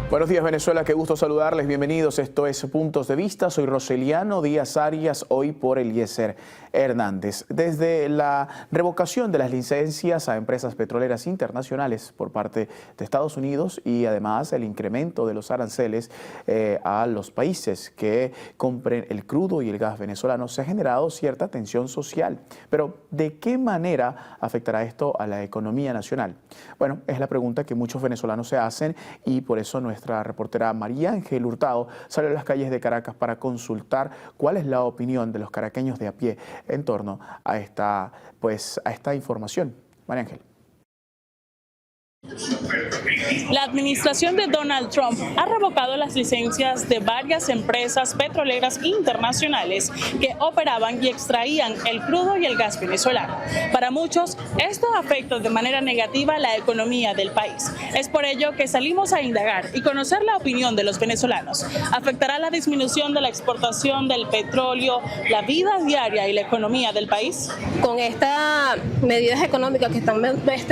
Buenos días, Venezuela, qué gusto saludarles, bienvenidos. Esto es Puntos de Vista, soy Roseliano Díaz Arias, hoy por Eliezer Hernández. Desde la revocación de las licencias a empresas petroleras internacionales por parte de Estados Unidos y además el incremento de los aranceles a los países que compren el crudo y el gas venezolano, se ha generado cierta tensión social. Pero, ¿de qué manera afectará esto a la economía nacional? Bueno, es la pregunta que muchos venezolanos se hacen y por eso nuestra reportera María Ángel Hurtado salió a las calles de Caracas para consultar cuál es la opinión de los caraqueños de a pie en torno a esta información. María Ángel. La administración de Donald Trump ha revocado las licencias de varias empresas petroleras internacionales que operaban y extraían el crudo y el gas venezolano. Para muchos, esto afecta de manera negativa la economía del país. Es por ello que salimos a indagar y conocer la opinión de los venezolanos. ¿Afectará la disminución de la exportación del petróleo, la vida diaria y la economía del país? Con estas medidas económicas que están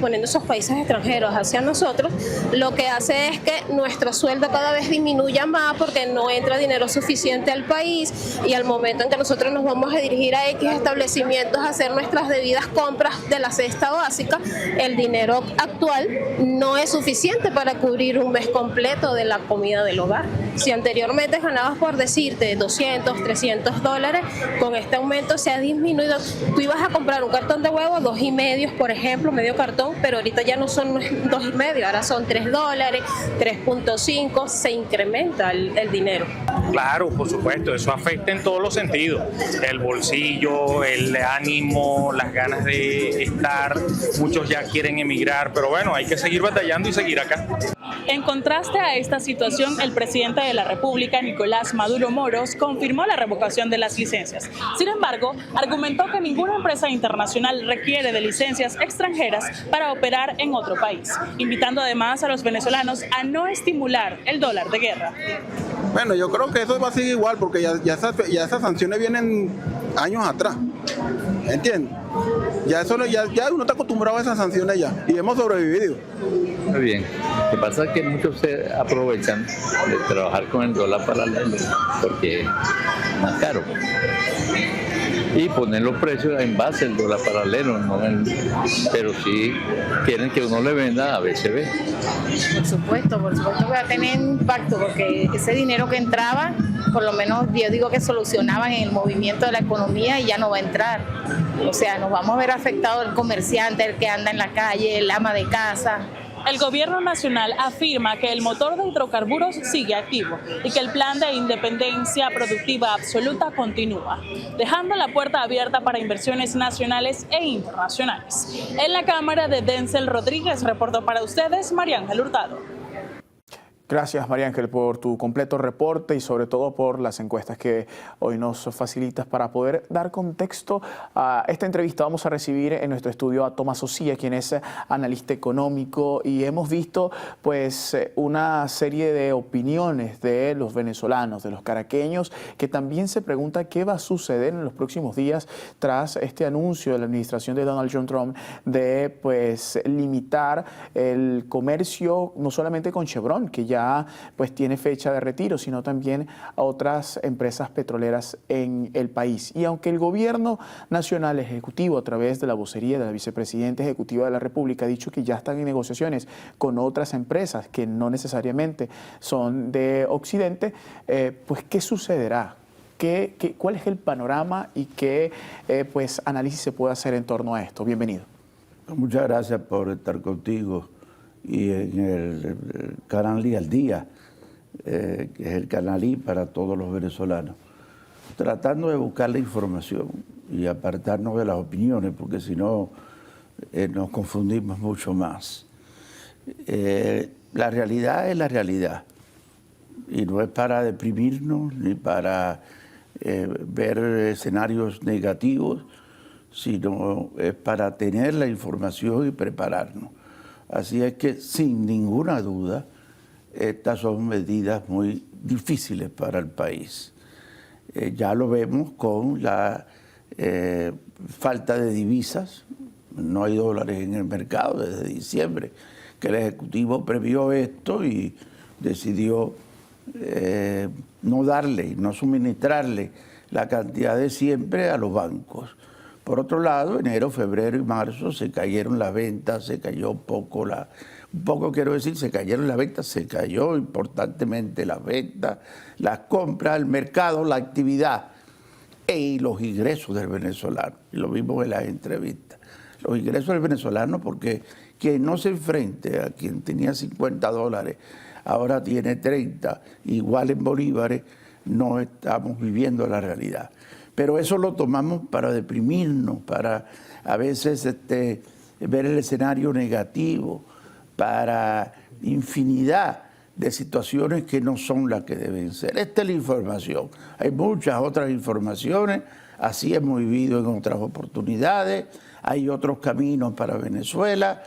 poniendo esos países extranjeros hacia nosotros, lo que hace es que nuestro sueldo cada vez disminuya más porque no entra dinero suficiente al país, y al momento en que nosotros nos vamos a dirigir a X establecimientos a hacer nuestras debidas compras de la cesta básica, el dinero actual no es suficiente para cubrir un mes completo de la comida del hogar. Si anteriormente ganabas, por decirte, 200, 300 dólares, con este aumento se ha disminuido. Tú ibas a comprar un cartón de huevo, 2,5, por ejemplo, medio cartón, pero ahorita ya no son 2,5, ahora son 3 dólares, 3,5, se incrementa el dinero. Claro, por supuesto, eso afecta en todos los sentidos, el bolsillo, el ánimo, las ganas de estar, muchos ya quieren emigrar, pero bueno, hay que seguir batallando y seguir acá. En contraste a esta situación, el presidente de la República, Nicolás Maduro Moros, confirmó la revocación de las licencias. Sin embargo, argumentó que ninguna empresa internacional requiere de licencias extranjeras para operar en otro país, invitando además a los venezolanos a no estimular el dólar de guerra. Bueno, yo creo que eso va a seguir igual porque ya esas sanciones vienen años atrás, ¿entiendes? Ya uno está acostumbrado a esas sanciones ya y hemos sobrevivido. Muy bien. Lo que pasa es que muchos se aprovechan de trabajar con el dólar paralelo porque es más caro. Y poner los precios en base al dólar paralelo, pero sí quieren que uno le venda a BCB. Por supuesto que va a tener impacto porque ese dinero que entraba, por lo menos yo digo que solucionaban en el movimiento de la economía y ya no va a entrar. O sea, nos vamos a ver afectado el comerciante, el que anda en la calle, el ama de casa. El gobierno nacional afirma que el motor de hidrocarburos sigue activo y que el plan de independencia productiva absoluta continúa, dejando la puerta abierta para inversiones nacionales e internacionales. En la cámara de Denzel Rodríguez reportó para ustedes María Ángel Hurtado. Gracias, María Ángel, por tu completo reporte y sobre todo por las encuestas que hoy nos facilitas para poder dar contexto a esta entrevista. Vamos a recibir en nuestro estudio a Tomás Osía, quien es analista económico, y hemos visto pues una serie de opiniones de los venezolanos, de los caraqueños, que también se pregunta qué va a suceder en los próximos días tras este anuncio de la administración de Donald John Trump de pues limitar el comercio no solamente con Chevron, que ya pues tiene fecha de retiro, sino también a otras empresas petroleras en el país. Y aunque el gobierno nacional ejecutivo, a través de la vocería de la vicepresidenta ejecutiva de la República, ha dicho que ya están en negociaciones con otras empresas que no necesariamente son de Occidente, pues ¿qué sucederá? ¿Cuál es el panorama y qué pues análisis se puede hacer en torno a esto? Bienvenido. Muchas gracias por estar contigo y en el canal I al Día, que es el canal I para todos los venezolanos, tratando de buscar la información y apartarnos de las opiniones, porque si no nos confundimos mucho más. La realidad es la realidad, y no es para deprimirnos ni para ver escenarios negativos, sino es para tener la información y prepararnos. Así es que, sin ninguna duda, estas son medidas muy difíciles para el país. Ya lo vemos con la falta de divisas, no hay dólares en el mercado desde diciembre, que el Ejecutivo previó esto y decidió no darle, no suministrarle la cantidad de siempre a los bancos. Por otro lado, enero, febrero y marzo se cayeron las ventas, se cayó se cayeron las ventas, se cayó importantemente las ventas, las compras, el mercado, la actividad y los ingresos del venezolano. Y lo vimos en las entrevistas. Los ingresos del venezolano, porque quien no se enfrente a quien tenía 50 dólares, ahora tiene 30, igual en bolívares, no estamos viviendo la realidad. Pero eso lo tomamos para deprimirnos, para a veces ver el escenario negativo, para infinidad de situaciones que no son las que deben ser. Esta es la información. Hay muchas otras informaciones, así hemos vivido en otras oportunidades, hay otros caminos para Venezuela,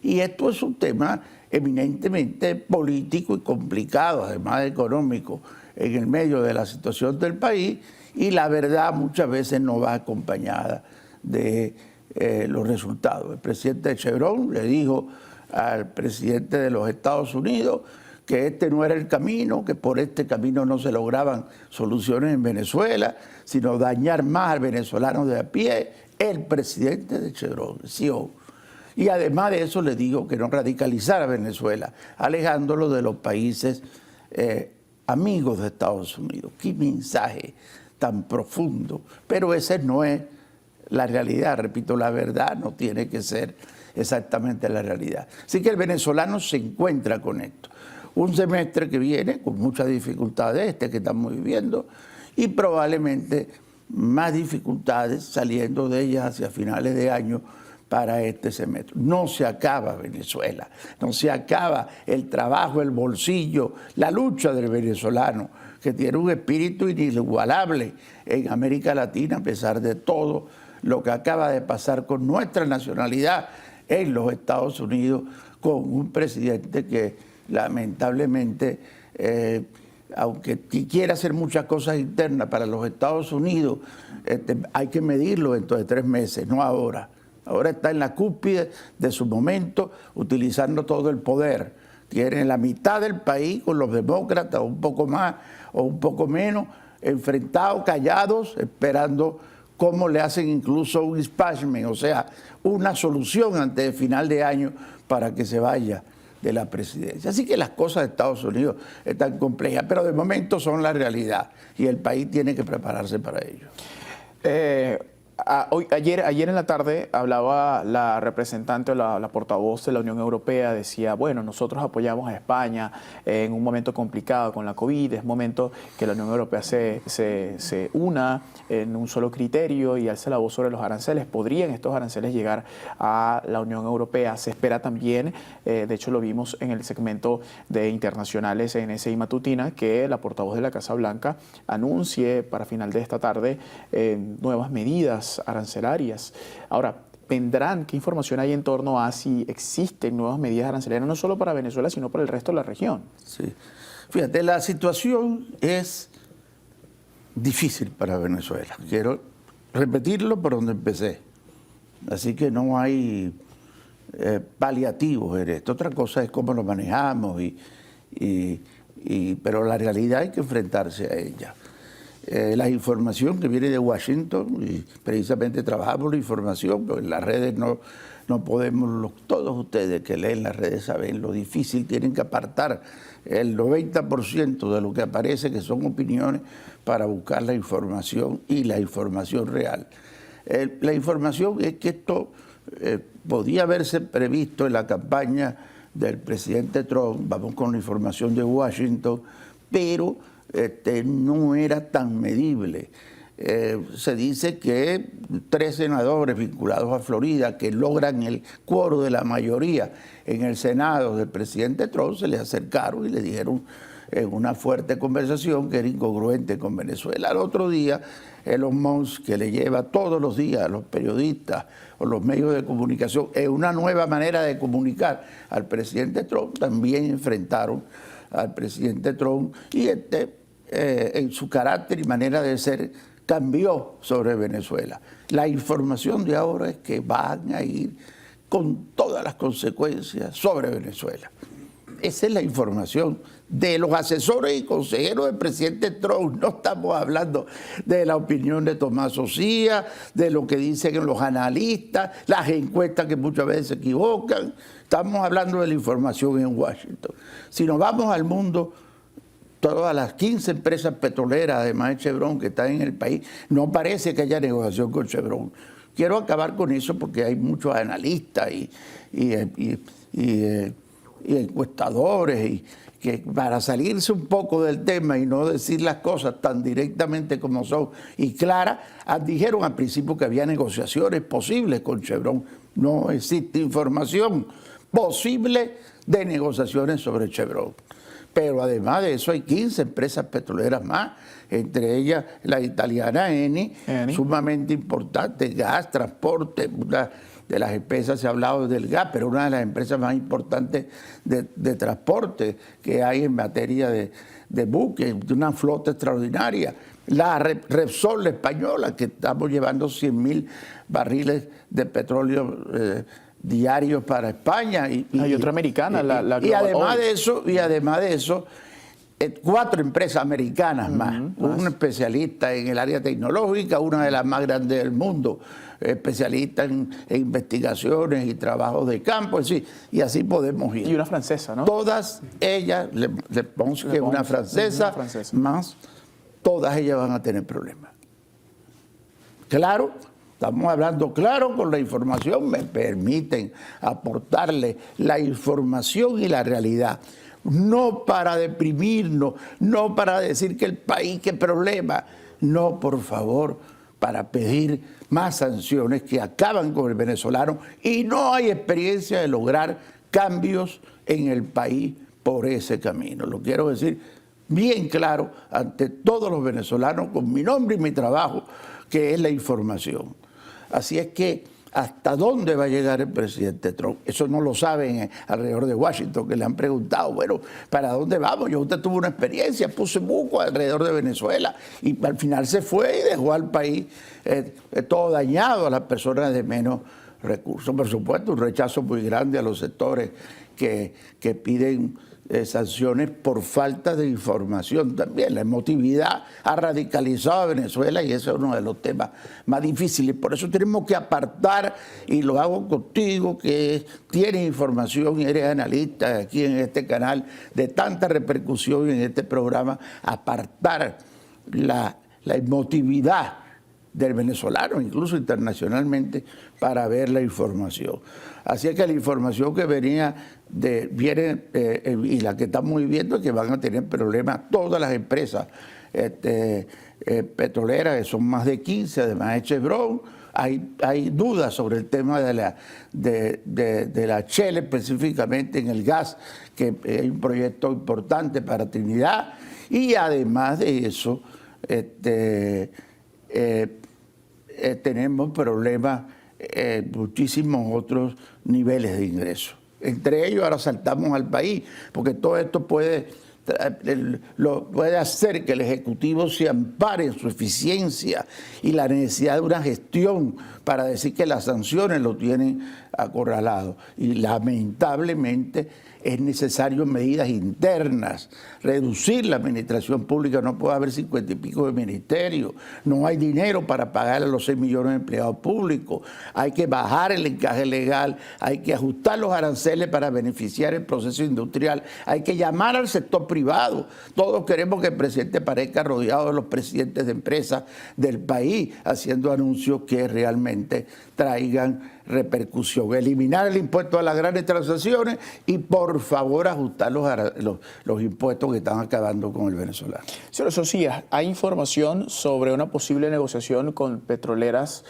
y esto es un tema eminentemente político y complicado, además económico, en el medio de la situación del país, y la verdad muchas veces no va acompañada de los resultados. El presidente Chevron le dijo al presidente de los Estados Unidos que este no era el camino, que por este camino no se lograban soluciones en Venezuela, sino dañar más al venezolano de a pie, el presidente de Chevron, el CEO. Y además de eso le dijo que no radicalizara a Venezuela, alejándolo de los países amigos de Estados Unidos. Qué mensaje tan profundo. Pero esa no es la realidad. Repito, la verdad no tiene que ser exactamente la realidad. Así que el venezolano se encuentra con esto. Un semestre que viene con muchas dificultades, que estamos viviendo, y probablemente más dificultades saliendo de ellas hacia finales de año para este semestre. No se acaba Venezuela, no se acaba el trabajo, el bolsillo, la lucha del venezolano, que tiene un espíritu inigualable en América Latina, a pesar de todo lo que acaba de pasar con nuestra nacionalidad en los Estados Unidos, con un presidente que lamentablemente, aunque quiera hacer muchas cosas internas para los Estados Unidos, hay que medirlo dentro de 3 meses, no ahora. Ahora está en la cúspide de su momento, utilizando todo el poder. Tiene la mitad del país con los demócratas, un poco más o un poco menos, enfrentados, callados, esperando cómo le hacen incluso un impeachment, o sea, una solución antes del final de año para que se vaya de la presidencia. Así que las cosas de Estados Unidos están complejas, pero de momento son la realidad y el país tiene que prepararse para ello. Ayer en la tarde hablaba la representante o la portavoz de la Unión Europea, decía, bueno, nosotros apoyamos a España en un momento complicado con la COVID, es momento que la Unión Europea se una en un solo criterio y alce la voz sobre los aranceles. ¿Podrían estos aranceles llegar a la Unión Europea? Se espera también, de hecho lo vimos en el segmento de internacionales en NSI Matutina, que la portavoz de la Casa Blanca anuncie para final de esta tarde nuevas medidas arancelarias. Ahora, ¿vendrán? ¿Qué información hay en torno a si existen nuevas medidas arancelarias, no solo para Venezuela, sino para el resto de la región? Sí. Fíjate, la situación es difícil para Venezuela. Quiero repetirlo por donde empecé. Así que no hay paliativos en esto. Otra cosa es cómo lo manejamos, pero la realidad hay que enfrentarse a ella. La información que viene de Washington, y precisamente trabajamos la información, pero en las redes no podemos, todos ustedes que leen las redes saben lo difícil, tienen que apartar el 90% de lo que aparece, que son opiniones, para buscar la información y la información real. La información es que esto podía haberse previsto en la campaña del presidente Trump, vamos con la información de Washington, pero no era tan medible. Se dice que 3 senadores vinculados a Florida que logran el quórum de la mayoría en el Senado del presidente Trump se le acercaron y le dijeron en una fuerte conversación que era incongruente con Venezuela. Al otro día, Elon Musk, que le lleva todos los días a los periodistas o los medios de comunicación una nueva manera de comunicar al presidente Trump, también enfrentaron al presidente Trump y en su carácter y manera de ser cambió sobre Venezuela. La información de ahora es que van a ir con todas las consecuencias sobre Venezuela. Esa es la información de los asesores y consejeros del presidente Trump. No estamos hablando de la opinión de Tomás Ocía, de lo que dicen los analistas, las encuestas que muchas veces se equivocan. Estamos hablando de la información en Washington. Si nos vamos al mundo, todas las 15 empresas petroleras, además de Chevron, que están en el país, no parece que haya negociación con Chevron. Quiero acabar con eso porque hay muchos analistas y encuestadores y que para salirse un poco del tema y no decir las cosas tan directamente como son y claras, dijeron al principio que había negociaciones posibles con Chevron. No existe información posible de negociaciones sobre Chevron. Pero además de eso hay 15 empresas petroleras más, entre ellas la italiana Eni, sumamente importante, gas, transporte, una de las empresas se ha hablado del gas, pero una de las empresas más importantes de transporte que hay en materia de buques, de una flota extraordinaria. La Repsol, la española, que estamos llevando 100.000 barriles de petróleo diarios para España. Hay otra americana, la y además de eso, 4 empresas americanas más, un especialista en el área tecnológica, una de las más grandes del mundo, especialista en investigaciones y trabajos de campo, y así podemos ir. Y una francesa, ¿no? Todas ellas, Le Pons, que es una francesa, más, todas ellas van a tener problemas. Claro. Estamos hablando claro con la información, me permiten aportarle la información y la realidad. No para deprimirnos, no para decir que el país, qué problema. No, por favor, para pedir más sanciones que acaban con el venezolano y no hay experiencia de lograr cambios en el país por ese camino. Lo quiero decir bien claro ante todos los venezolanos con mi nombre y mi trabajo, que es la información. Así es que, ¿hasta dónde va a llegar el presidente Trump? Eso no lo saben alrededor de Washington, que le han preguntado, bueno, ¿para dónde vamos? Usted tuvo una experiencia, puse buco alrededor de Venezuela y al final se fue y dejó al país todo dañado, a las personas de menos recursos. Por supuesto, un rechazo muy grande a los sectores que piden sanciones por falta de información también. La emotividad ha radicalizado a Venezuela y ese es uno de los temas más difíciles. Por eso tenemos que apartar, y lo hago contigo, que tienes información y eres analista aquí en este canal de tanta repercusión en este programa, apartar la emotividad del venezolano, incluso internacionalmente, para ver la información. Así es que la información que viene y la que estamos viviendo es que van a tener problemas todas las empresas petroleras, que son más de 15, además de Chevron. Hay dudas sobre el tema de la Shell, específicamente en el gas, que es un proyecto importante para Trinidad. Y además de eso, tenemos problemas muchísimos otros niveles de ingresos. Entre ellos ahora saltamos al país, porque todo esto puede hacer que el Ejecutivo se ampare en su eficiencia y la necesidad de una gestión para decir que las sanciones lo tienen acorralado. Y lamentablemente es necesario medidas internas, reducir la administración pública, no puede haber 50 y pico de ministerios, no hay dinero para pagar a los 6 millones de empleados públicos, hay que bajar el encaje legal, hay que ajustar los aranceles para beneficiar el proceso industrial, hay que llamar al sector privado. Todos queremos que el presidente parezca rodeado de los presidentes de empresas del país, haciendo anuncios que realmente traigan repercusión. Eliminar el impuesto a las grandes transacciones y, por favor, ajustar los impuestos que están acabando con el venezolano. Señor Socias, ¿hay información sobre una posible negociación con petroleras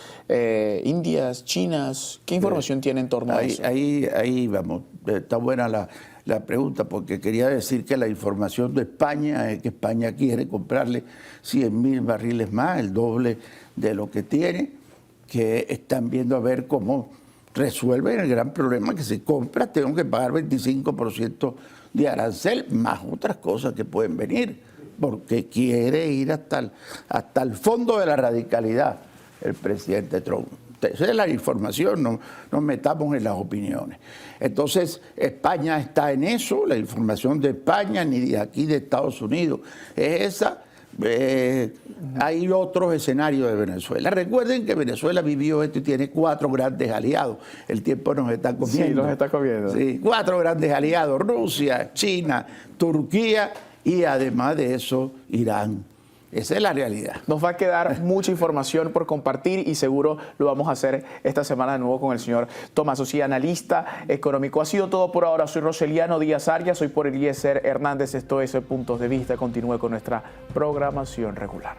indias, chinas? ¿Qué información tiene en torno a eso? Ahí vamos. Está buena la pregunta, porque quería decir que la información de España es que España quiere comprarle 100.000 barriles más, el doble de lo que tiene, que están viendo a ver cómo resuelven el gran problema que si compras tengo que pagar 25% de arancel, más otras cosas que pueden venir. porque quiere ir hasta el fondo de la radicalidad el presidente Trump. Esa es la información, no nos metamos en las opiniones. Entonces, España está en eso, la información de España, ni de aquí de Estados Unidos es esa. Hay otros escenarios de Venezuela. Recuerden que Venezuela vivió esto y tiene 4 grandes aliados. El tiempo nos está comiendo. Sí, nos está comiendo. Sí, 4 grandes aliados: Rusia, China, Turquía y además de eso, Irán. Esa es la realidad. Nos va a quedar mucha información por compartir y seguro lo vamos a hacer esta semana de nuevo con el señor Tomás Ossí, analista económico. Ha sido todo por ahora. Soy Roseliano Díaz Arias, soy por Eliezer Hernández. Esto es Puntos de Vista. Continúe con nuestra programación regular.